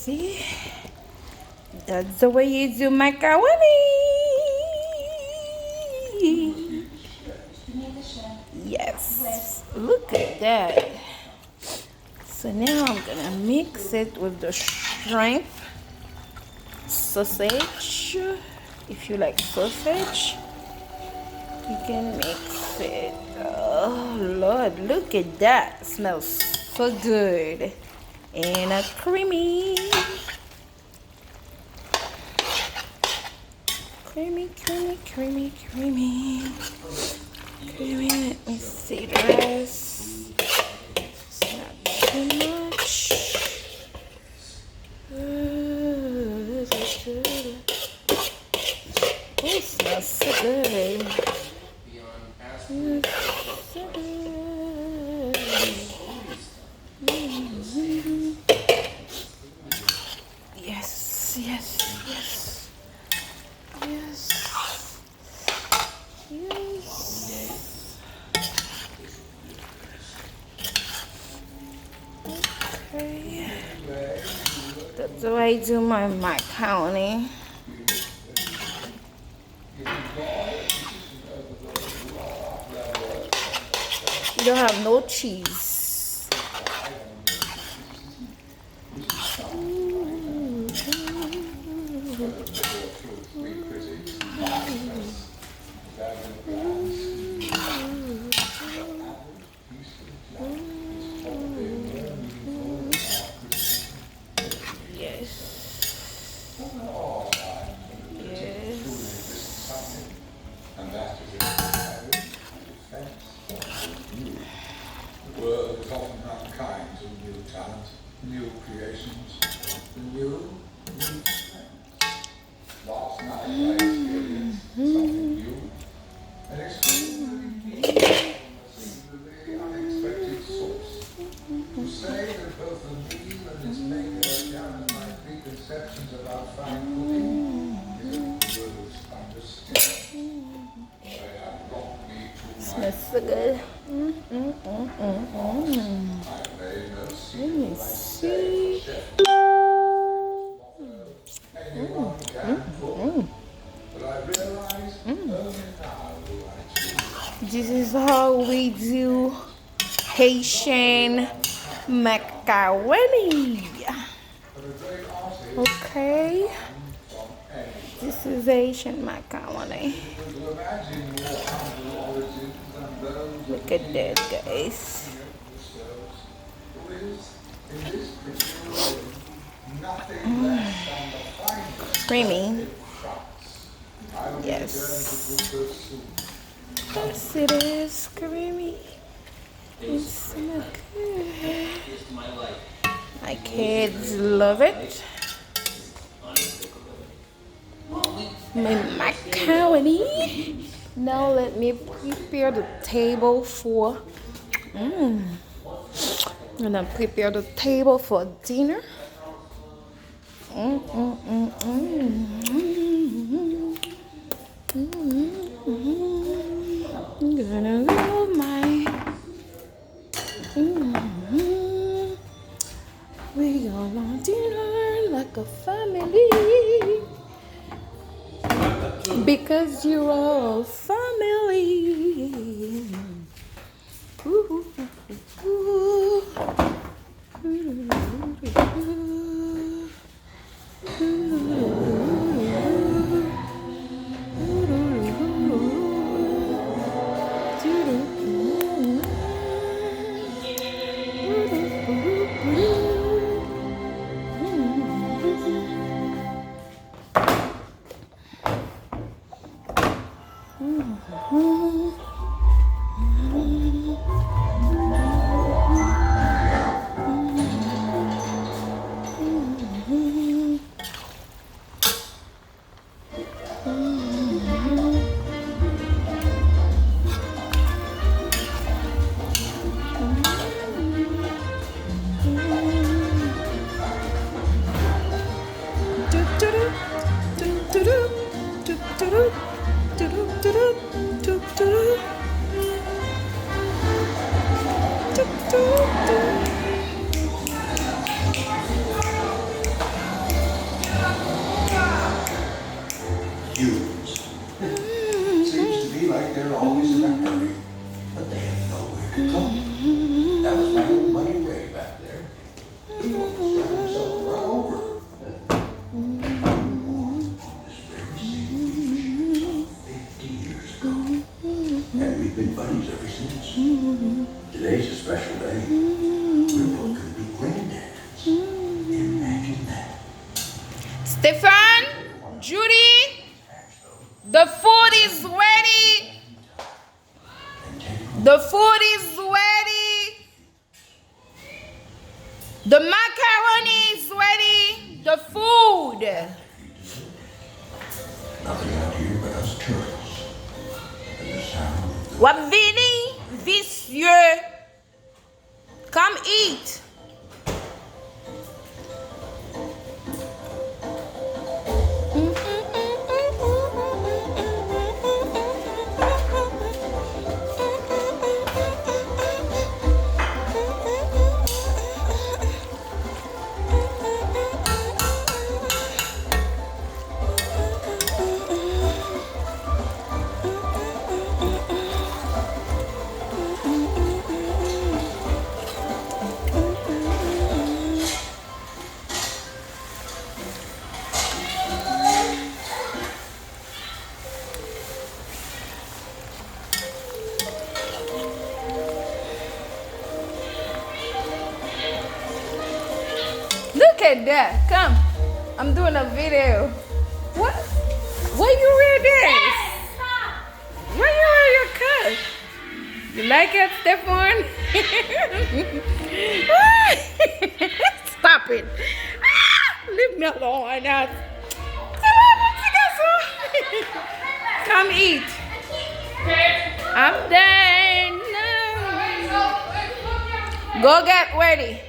See? That's the way you do macaroni. Yes. Look at that. So now I'm gonna mix it with the shrimp, sausage. If you like sausage, you can mix it. Oh Lord, look at that. Smells so good and creamy. Creamy, creamy, creamy, creamy. Creamy, let me see the rest. It's not too much. Oh, it smells so good. So good. Yes, yes, yes. Yes. Yes. Okay. That's the way I do my macaroni. You don't have no cheese. Yes. The world is often unkind to new talent, new creations, new strength. Last night I experienced something new, an extraordinary, singularly unexpected source. To say that both the meal and its maker challenge my preconceptions about fine cooking is a gross understatement. They have brought me to my Smells so good. Let me see. This is how we do Haitian macaroni. Okay. This is Haitian macaroni. Look at that, guys. Creamy. Yes. Yes, it is creamy. It's so good. My kids love it. My macaroni. Now let me prepare the table for. I'm gonna prepare the table for dinner. I'm gonna love my. We all on dinner like a family. Because you're all family. Ooh, ooh, ooh. Stefan, Judy, the food is ready. The food is ready. The macaroni is ready. The food. Nothing out here but us tourists. And the sound. Wabvini, Visieux, come eat. Look at that. Come. I'm doing a video. What? Why you wear this? Why you wear your coat? You like it, Stefan? Stop it. Leave me alone. Come eat. I'm done. Go get ready.